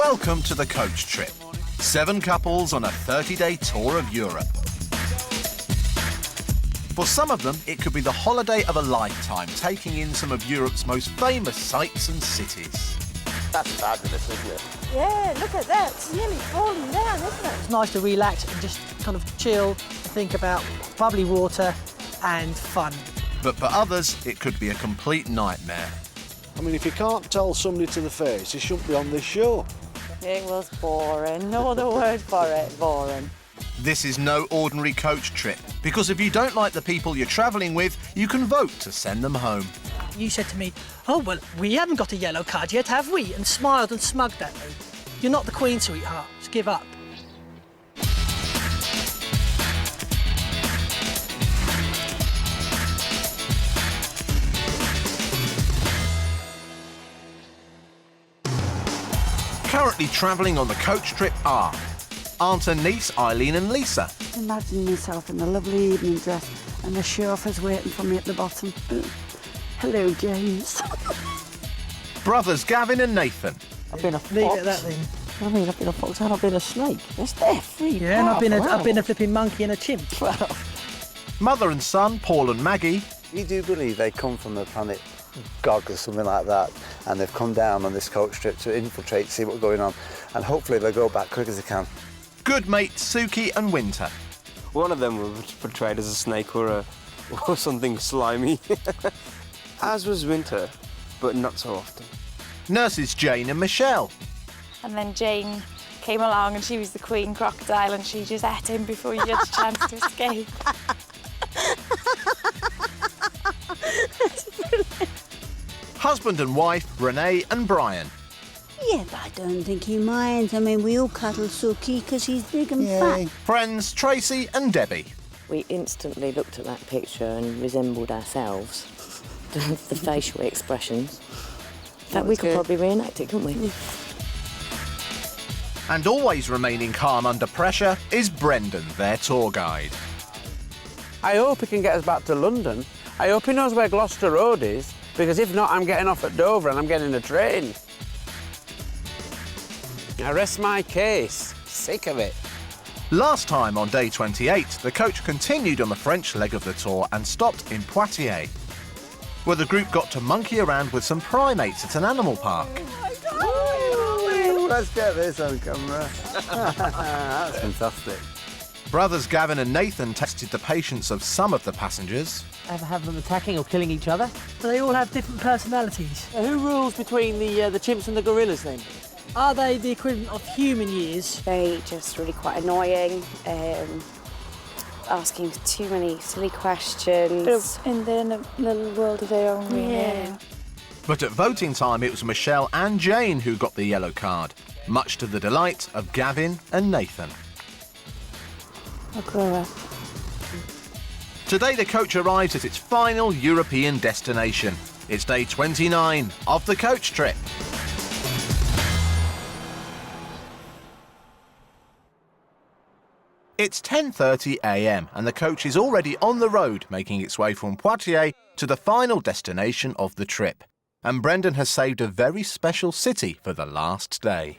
Welcome to the Coach Trip. 7 couples on a 30-day tour of Europe. For some of them, it could be the holiday of a lifetime, taking in some of Europe's most famous sights and cities. That's fabulous, isn't it? Yeah, look at that. It's nearly falling down, isn't it? It's nice to relax and just kind of chill, think about bubbly water and fun. But for others, it could be a complete nightmare. I mean, if you can't tell somebody to the face, you shouldn't be on this show. It was boring. No other word for it, boring. This is no ordinary coach trip, because if you don't like the people you're travelling with, you can vote to send them home. You said to me, "Oh, well, we haven't got a yellow card yet, have we?" And smiled and smugged at me. You're not the Queen, sweetheart. Just give up. Currently travelling on the coach trip are aunt and niece Eileen and Lisa, Imagine myself in a lovely evening dress and the chauffeur's waiting for me at the bottom. Hello, James. brothers Gavin and Nathan, I've been a fox. Leave it at that then. I mean, I've been a fox and I've been a snake. It's there, free. Yeah, and I've been a flipping monkey and a chimp. mother and son Paul and Maggie, We do believe they come from the planet Gog or something like that, and they've come down on this coach trip to infiltrate, see what's going on, and hopefully they'll go back quick as they can. good mates Suki and Winter, One of them was portrayed as a snake or something slimy. As was Winter, but not so often. nurses Jane and Michelle, And then Jane came along and she was the queen crocodile and she just ate him before you had a chance to escape. husband and wife Renee and Brian, Yeah, but I don't think he minds. I mean, we all cuddle Suki because he's big and fat. friends Tracy and Debbie. We instantly looked at that picture and resembled ourselves. The facial expressions. In fact, we could probably reenact it, couldn't we? And always remaining calm under pressure is Brendan, their tour guide. I hope he can get us back to London. I hope he knows where Gloucester Road is, because if not, I'm getting off at Dover and I'm getting a train. I rest my case. Sick of it. Last time on day 28, the coach continued on the French leg of the tour and stopped in Poitiers, where the group got to monkey around with some primates at an animal park. Let's get this on camera. That's fantastic. Brothers Gavin and Nathan tested the patience of some of the passengers. Ever have them attacking or killing each other? They all have different personalities. Who rules between the chimps and the gorillas, then? Are they the equivalent of human years? They just really quite annoying, asking too many silly questions. In their little world of their own, really. Yeah. But at voting time, it was Michelle and Jane who got the yellow card, much to the delight of Gavin and Nathan. I'll grow up. Today, the coach arrives at its final European destination. It's day 29 of the coach trip. It's 10:30 a.m. and the coach is already on the road, making its way from Poitiers to the final destination of the trip. And Brendan has saved a very special city for the last day.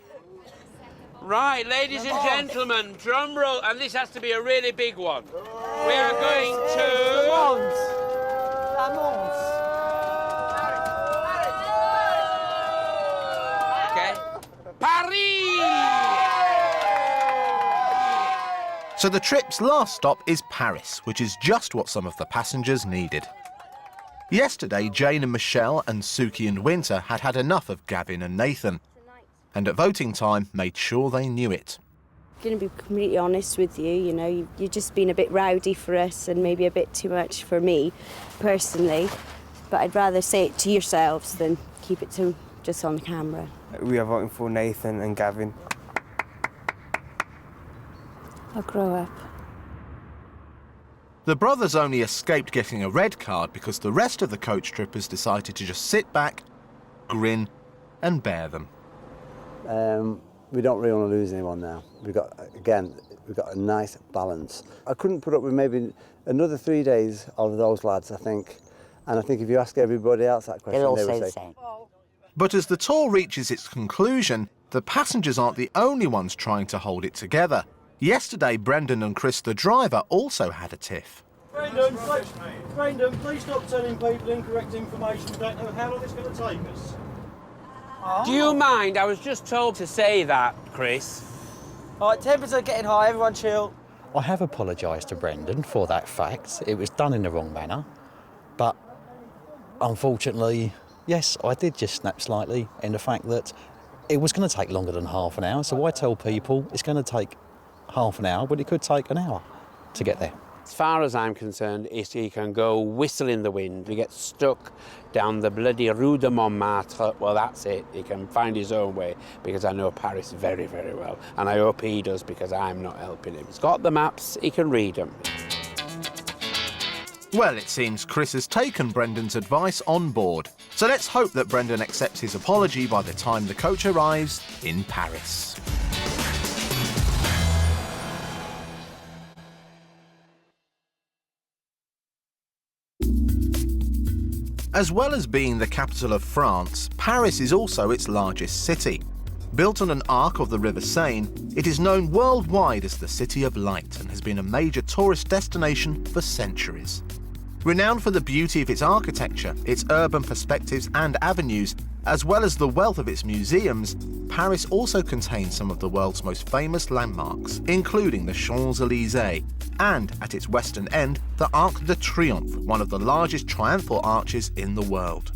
Right, ladies and gentlemen, drum roll, and this has to be a really big one. We are going to... Okay. Paris! So the trip's last stop is Paris, which is just what some of the passengers needed. Yesterday, Jane and Michelle and Suki and Winter had had enough of Gavin and Nathan, and at voting time made sure they knew it. I'm going to be completely honest with you, you know, you've just been a bit rowdy for us and maybe a bit too much for me, personally. But I'd rather say it to yourselves than keep it to just on the camera. We are voting for Nathan and Gavin. I'll grow up. The brothers only escaped getting a red card because the rest of the coach trippers decided to just sit back, grin and bear them. We don't really want to lose anyone now. We've got a nice balance. I couldn't put up with maybe another 3 days of those lads, I think. And I think if you ask everybody else that question, They'll all they say would the say same. But as the tour reaches its conclusion, the passengers aren't the only ones trying to hold it together. Yesterday, Brendan and Chris, the driver, also had a tiff. Brendan, please stop telling people incorrect information. We don't know how long it's going to take us. Do you mind? I was just told to say that, Chris. All right, temperatures are getting high, everyone chill. I have apologised to Brendan for that fact. It was done in the wrong manner. But unfortunately, yes, I did just snap slightly in the fact that it was going to take longer than half an hour. So I tell people it's going to take half an hour, but it could take an hour to get there. As far as I'm concerned, he can go whistle in the wind. He gets stuck down the bloody Rue de Montmartre. Well, that's it. He can find his own way, because I know Paris very, very well. And I hope he does, because I'm not helping him. He's got the maps, he can read them. Well, it seems Chris has taken Brendan's advice on board. So let's hope that Brendan accepts his apology by the time the coach arrives in Paris. As well as being the capital of France, Paris is also its largest city. Built on an arc of the River Seine, it is known worldwide as the City of Light and has been a major tourist destination for centuries. Renowned for the beauty of its architecture, its urban perspectives and avenues, as well as the wealth of its museums, Paris also contains some of the world's most famous landmarks, including the Champs-Élysées, and at its western end, the Arc de Triomphe, one of the largest triumphal arches in the world.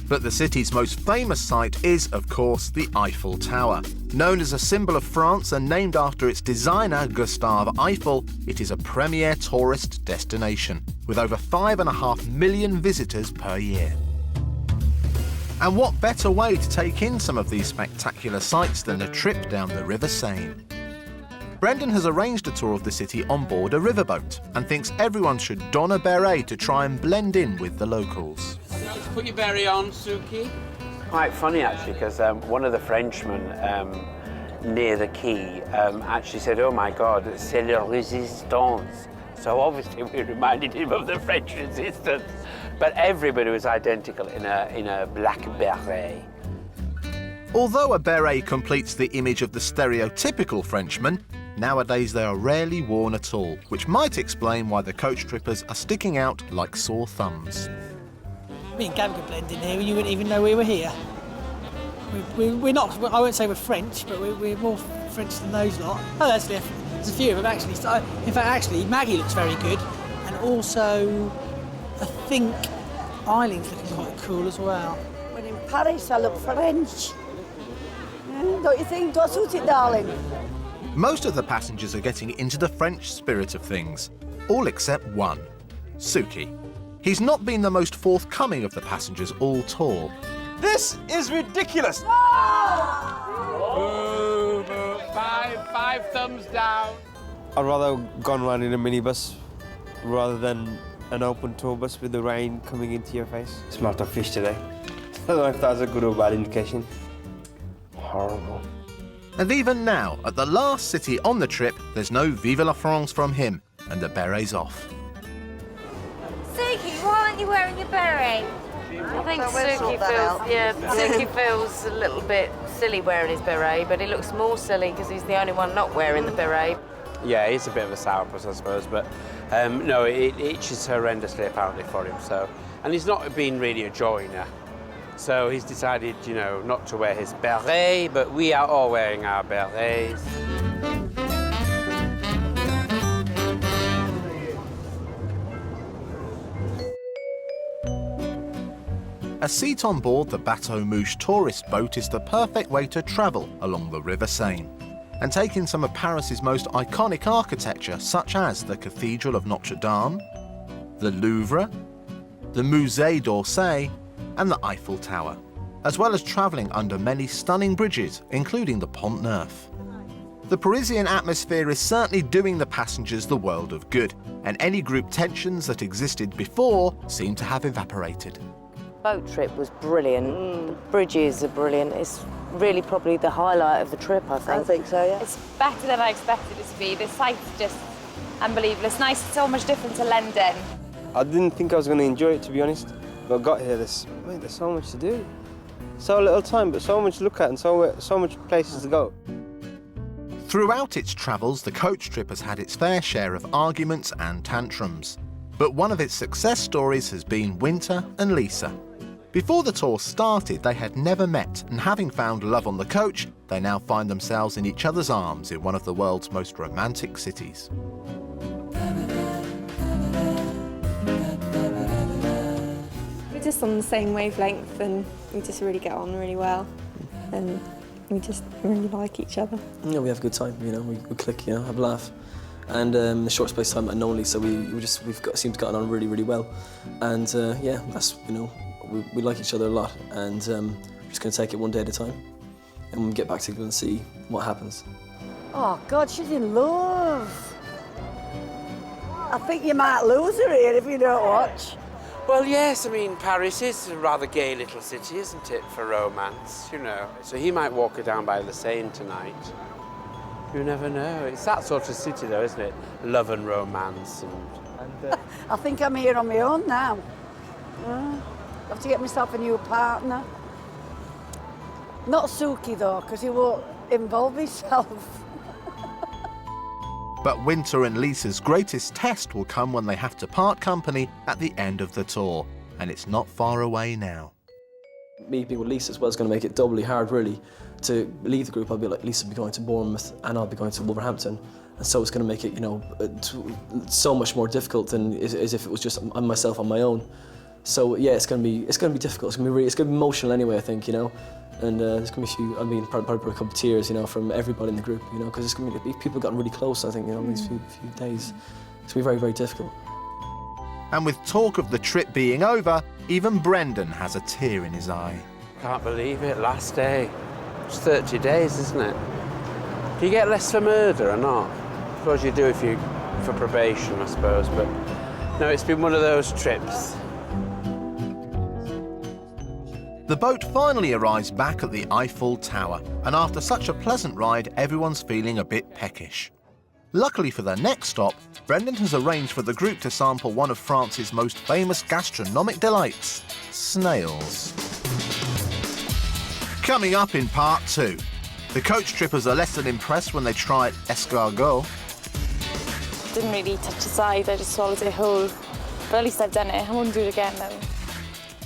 But the city's most famous site is, of course, the Eiffel Tower. Known as a symbol of France and named after its designer, Gustave Eiffel, it is a premier tourist destination, with over 5.5 million visitors per year. And what better way to take in some of these spectacular sights than a trip down the River Seine? Brendan has arranged a tour of the city on board a riverboat and thinks everyone should don a beret to try and blend in with the locals. Put your beret on, Suki. Quite funny, actually, because one of the Frenchmen near the quay actually said, "Oh my God, c'est la résistance." So obviously we reminded him of the French resistance. But everybody was identical in a black beret. Although a beret completes the image of the stereotypical Frenchman, nowadays they are rarely worn at all, which might explain why the coach trippers are sticking out like sore thumbs. Me and Gab could blend in here, you wouldn't even know we were here. We're not, I won't say we're French, but we're more French than those lot. Oh, there's a few of them actually. In fact, actually, Maggie looks very good, and also, I think Eileen's looking quite cool as well. When in Paris, I look French. Don't you think? Do I suit it, darling? Most of the passengers are getting into the French spirit of things, all except one, Suki. He's not been the most forthcoming of the passengers all tour. This is ridiculous! Boo, boo. Five thumbs down. I'd rather gone around in a minibus rather than an open tour bus with the rain coming into your face. Smelt of fish today. I don't know if that's a good or bad indication. Horrible. And even now, at the last city on the trip, there's no Vive la France from him, and the beret's off. Suki, why aren't you wearing your beret? I think Suki feels a little bit silly wearing his beret, but he looks more silly because he's the only one not wearing the beret. Yeah, he's a bit of a sourpuss, I suppose, but no, it itches horrendously apparently for him. So, and he's not been really a joiner, so he's decided, you know, not to wear his beret. But we are all wearing our berets. A seat on board the Bateau Mouche tourist boat is the perfect way to travel along the River Seine and take in some of Paris's most iconic architecture, such as the Cathedral of Notre Dame, the Louvre, the Musée d'Orsay, and the Eiffel Tower, as well as travelling under many stunning bridges, including the Pont Neuf. The Parisian atmosphere is certainly doing the passengers the world of good, and any group tensions that existed before seem to have evaporated. Boat trip was brilliant. The bridges are brilliant. It's really probably the highlight of the trip, I think. I think so, yeah. It's better than I expected it to be. The site's just unbelievable. It's nice, it's so much different to London. I didn't think I was going to enjoy it, to be honest. But I got here, there's so much to do. So little time, but so much to look at and so much places to go. Throughout its travels, the coach trip has had its fair share of arguments and tantrums. But one of its success stories has been Winter and Lisa. Before the tour started, they had never met, and having found love on the coach, they now find themselves in each other's arms in one of the world's most romantic cities. We're just on the same wavelength and we just really get on really well. And we just really like each other. Yeah, we have a good time, you know, we click, you know, have a laugh. And in the short space of time I've known Lisa, we've seemed to get on really, really well. And yeah, that's, you know, we like each other a lot. And we're just going to take it one day at a time. And we'll get back together and see what happens. Oh, God, she's in love. I think you might lose her here if you don't watch. Well, yes, I mean, Paris is a rather gay little city, isn't it, for romance, you know. So he might walk her down by the Seine tonight. You never know. It's that sort of city, though, isn't it? Love and romance and I think I'm here on my own now. I have to get myself a new partner. Not Suki, though, because he won't involve himself. But Winter and Lisa's greatest test will come when they have to part company at the end of the tour, and it's not far away now. Me being with Lisa as well is going to make it doubly hard, really, to leave the group. I'll be like, Lisa will be going to Bournemouth and I'll be going to Wolverhampton. And so it's going to make it, you know, so much more difficult than as if it was just myself on my own. So yeah, it's going to be difficult. It's going to be emotional anyway, I think, you know. And there's going to be a few, I mean, probably a couple of tears, you know, from everybody in the group, you know, because it's going to be, people have gotten really close, I think, you know, in these few days. It's going to be very, very difficult. And with talk of the trip being over, even Brendan has a tear in his eye. can't believe it, last day. It's 30 days, isn't it? Do you get less for murder or not? I suppose you do if you for probation, I suppose, but no, it's been one of those trips. The boat finally arrives back at the Eiffel Tower, and after such a pleasant ride, everyone's feeling a bit peckish. Luckily for their next stop, Brendan has arranged for the group to sample one of France's most famous gastronomic delights, snails. Coming up in part 2, the coach trippers are less than impressed when they try escargot. Didn't really touch the side, I just swallowed it whole. But at least I've done it, I won't do it again though.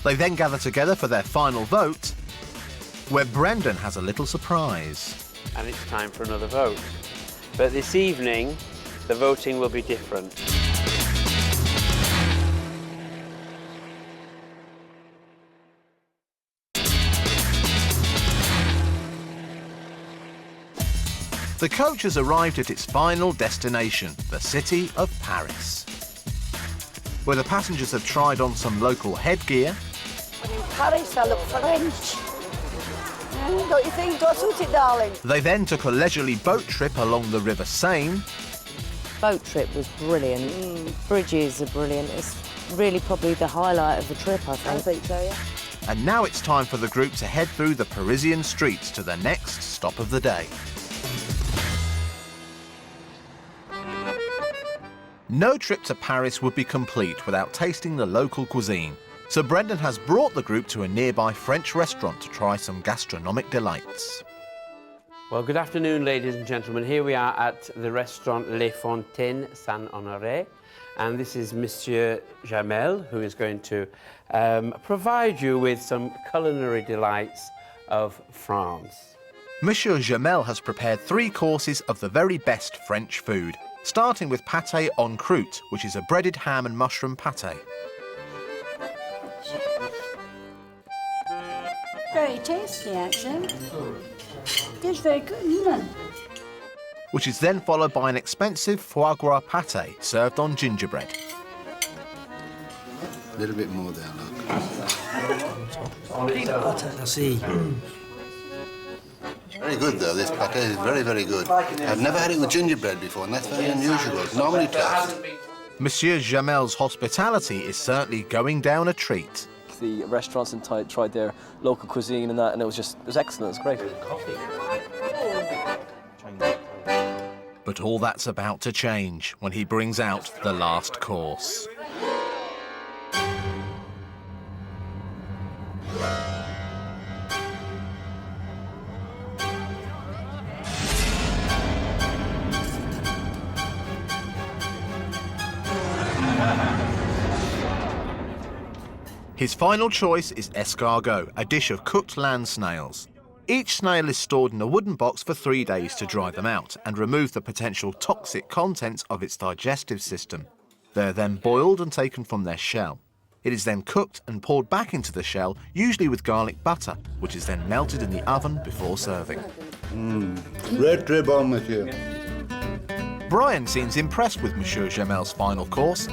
They then gather together for their final vote, where Brendan has a little surprise. And it's time for another vote. But this evening, the voting will be different. The coach has arrived at its final destination, the city of Paris, where the passengers have tried on some local headgear. In Paris, I look French. Don't you think? Don't suit it, darling. They then took a leisurely boat trip along the River Seine. Boat trip was brilliant. Bridges are brilliant. It's really probably the highlight of the trip, I think. I think so, yeah. And now it's time for the group to head through the Parisian streets to the next stop of the day. No trip to Paris would be complete without tasting the local cuisine. So Brendan has brought the group to a nearby French restaurant to try some gastronomic delights. Well, good afternoon, ladies and gentlemen. Here we are at the restaurant Les Fontaines Saint-Honoré, and this is Monsieur Jamel, who is going to provide you with some culinary delights of France. Monsieur Jamel has prepared 3 courses of the very best French food, starting with pâté en croûte, which is a breaded ham and mushroom pâté. Very tasty, actually. It's very good, isn't it? Which is then followed by an expensive foie gras pâté served on gingerbread. A little bit more there, look. Peanut butter, I see. Very good, though. This pâté is very, very good. I've never had it with gingerbread before, and that's very unusual. It's normally tough. Monsieur Jamel's hospitality is certainly going down a treat. The restaurants in Thai tried their local cuisine and that, and it was excellent. It was great. But all that's about to change when he brings out the last course. His final choice is escargot, a dish of cooked land snails. Each snail is stored in a wooden box for 3 days to dry them out and remove the potential toxic contents of its digestive system. They're then boiled and taken from their shell. It is then cooked and poured back into the shell, usually with garlic butter, which is then melted in the oven before serving. Red très bon, monsieur. Brian seems impressed with Monsieur Jamel's final course,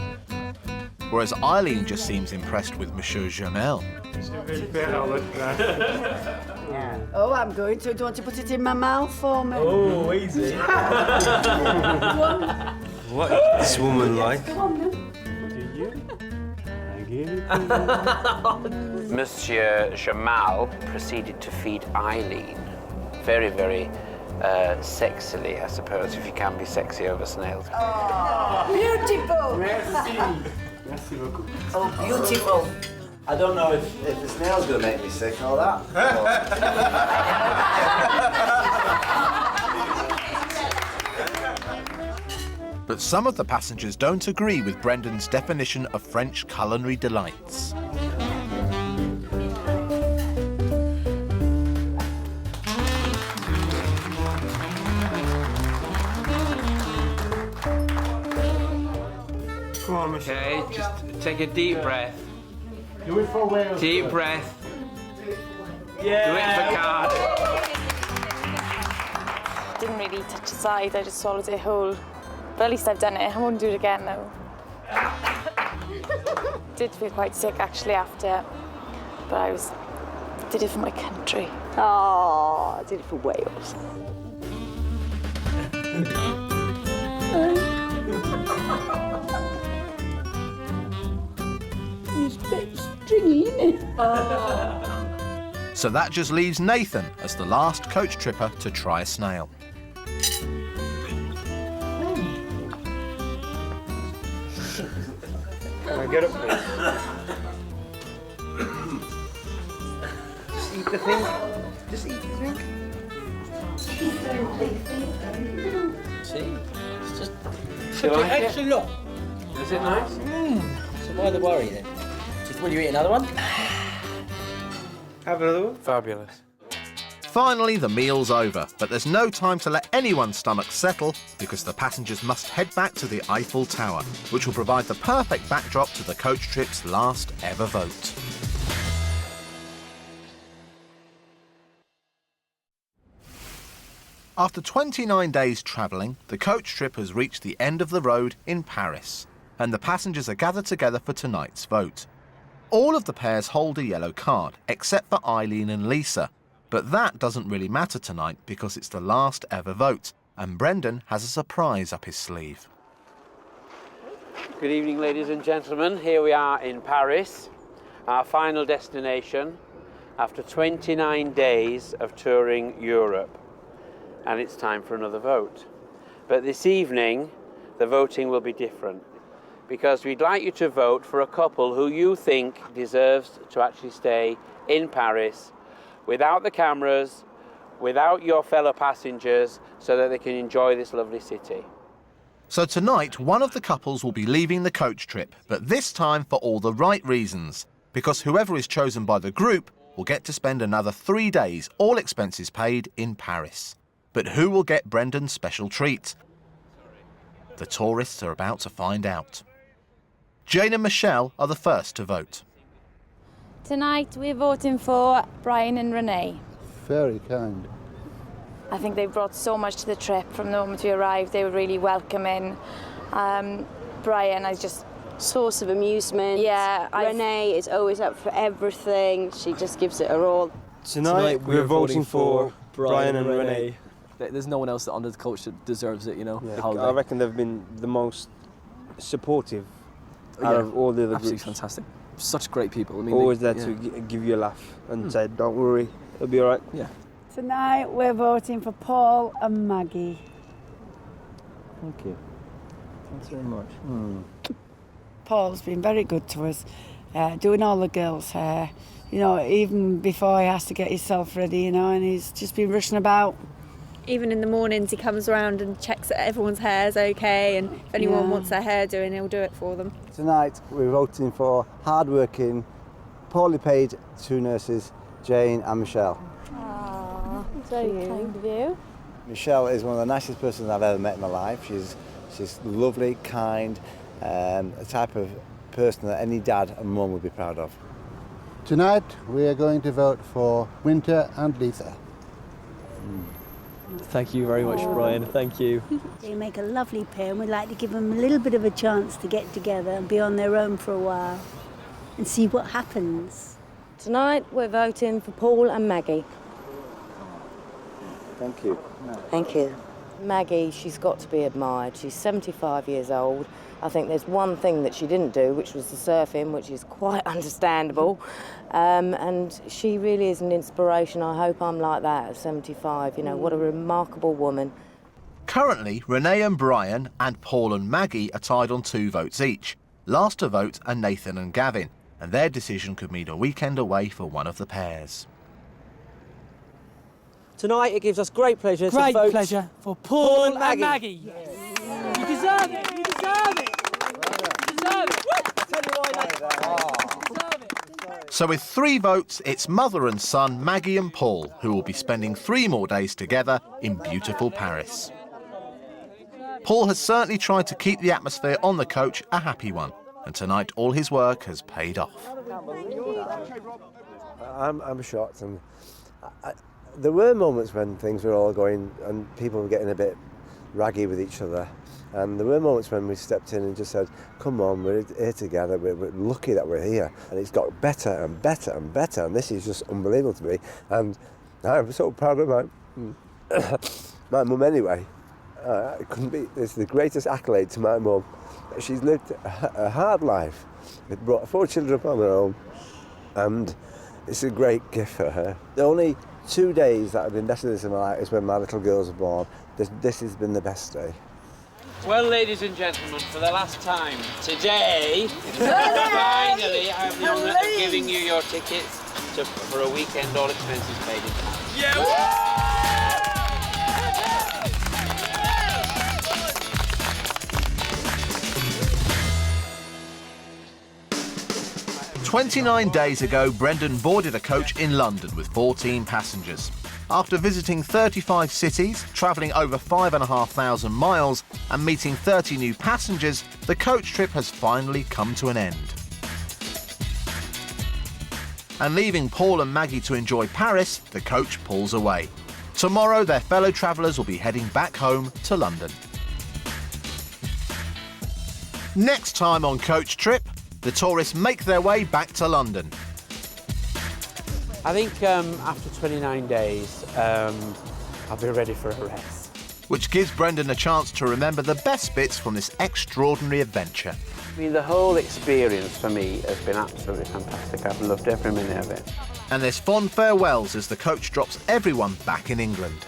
whereas Eileen just seems impressed with Monsieur Jamel. Oh, I'm going to. Do you want to put it in my mouth for me? Oh, easy. What is this woman like? Monsieur Jamal proceeded to feed Eileen. Very, very sexily, I suppose, if you can be sexy over snails. Oh, beautiful! Merci beaucoup. Oh, beautiful. I don't know if the snail's going to make me sick or that. But some of the passengers don't agree with Brendan's definition of French culinary delights. Come on, Okay, just take a deep breath. Do it for Wales. Deep breath. Yeah. Do it for card. Didn't really touch the side, I just swallowed it whole. But at least I've done it, I won't do it again though. Did feel quite sick actually after, but I did it for my country. Oh, I did it for Wales. It's a bit stringy, isn't it? So that just leaves Nathan as the last coach tripper to try a snail. Can I get up, please? Just eat the thing. Just eat the thing. See? It's just You like it? extra long. Is it nice? So why the worry then? Will you eat another one? Have another one? Fabulous. Finally, the meal's over, but there's no time to let anyone's stomach settle because the passengers must head back to the Eiffel Tower, which will provide the perfect backdrop to the coach trip's last ever vote. After 29 days travelling, the coach trip has reached the end of the road in Paris, and the passengers are gathered together for tonight's vote. All of the pairs hold a yellow card, except for Eileen and Lisa. But that doesn't really matter tonight because it's the last ever vote, and Brendan has a surprise up his sleeve. Good evening, ladies and gentlemen. Here we are in Paris, our final destination after 29 days of touring Europe. And it's time for another vote. But this evening, the voting will be different because we'd like you to vote for a couple who you think deserves to actually stay in Paris without the cameras, without your fellow passengers, so that they can enjoy this lovely city. So tonight, one of the couples will be leaving the coach trip, but this time for all the right reasons, because whoever is chosen by the group will get to spend another 3 days, all expenses paid, in Paris. But who will get Brendan's special treat? The tourists are about to find out. Jane and Michelle are the first to vote. Tonight we're voting for Brian and Renee. Very kind. I think they brought so much to the trip. From the moment we arrived, they were really welcoming. Brian, I just... Source of amusement. Yeah. Renee is always up for everything. She just gives it her all. Tonight we're voting for Brian and Renee. There's no one else that under the coach that deserves it, you know. Yeah, I reckon they've been the most supportive out of all the other absolutely groups. Fantastic. Such great people. I mean, always there to give you a laugh and say, don't worry, it'll be all right. Yeah. Tonight we're voting for Paul and Maggie. Thank you. Thanks very much. Paul's been very good to us, doing all the girls' hair. You know, even before he has to get himself ready, you know, and he's just been rushing about. Even in the mornings, he comes around and checks that everyone's hair's okay, and if anyone wants their hair doing, he'll do it for them. Tonight we're voting for hard-working poorly paid 2 nurses, Jane and Michelle. Aww, very kind of you. Michelle is one of the nicest persons I've ever met in my life. She's lovely, kind, a type of person that any dad and mum would be proud of. Tonight we are going to vote for Winter and Lisa. Thank you very much, Brian. Thank you. They make a lovely pair, and we'd like to give them a little bit of a chance to get together and be on their own for a while and see what happens. Tonight we're voting for Paul and Maggie. Thank you. Thank you. Maggie, she's got to be admired. She's 75 years old. I think there's one thing that she didn't do, which was the surfing, which is quite understandable. And she really is an inspiration. I hope I'm like that at 75. You know, what a remarkable woman. Currently, Renee and Brian and Paul and Maggie are tied on 2 votes each. Last to vote are Nathan and Gavin, and their decision could mean a weekend away for one of the pairs. Tonight it gives us great pleasure to vote... Great pleasure for Paul and Maggie. Yes. You deserve it, you deserve it. You deserve it. So with 3 votes, it's mother and son, Maggie and Paul, who will be spending 3 more days together in beautiful Paris. Paul has certainly tried to keep the atmosphere on the coach a happy one, and tonight all his work has paid off. I'm shocked, and there were moments when things were all going and people were getting a bit raggy with each other. And there were moments when we stepped in and just said, come on, we're here together, we're lucky that we're here. And it's got better and better and better, and this is just unbelievable to me. And I'm so proud of my mum anyway. It couldn't be, it's the greatest accolade to my mum. She's lived a hard life. We've brought 4 children up on her own, and it's a great gift for her. The only 2 days that have been better than this in my life is when my little girls were born. This has been the best day. Well, ladies and gentlemen, for the last time today, finally I have the honour of giving you your tickets for a weekend, all expenses paid in Paris. Yeah! 29 days ago, Brendan boarded a coach in London with 14 passengers. After visiting 35 cities, travelling over 5,500 miles and meeting 30 new passengers, the coach trip has finally come to an end. And leaving Paul and Maggie to enjoy Paris, the coach pulls away. Tomorrow, their fellow travellers will be heading back home to London. Next time on Coach Trip, the tourists make their way back to London. I think after 29 days, I'll be ready for a rest. Which gives Brendan a chance to remember the best bits from this extraordinary adventure. I mean, the whole experience for me has been absolutely fantastic. I've loved every minute of it. And there's fond farewells as the coach drops everyone back in England.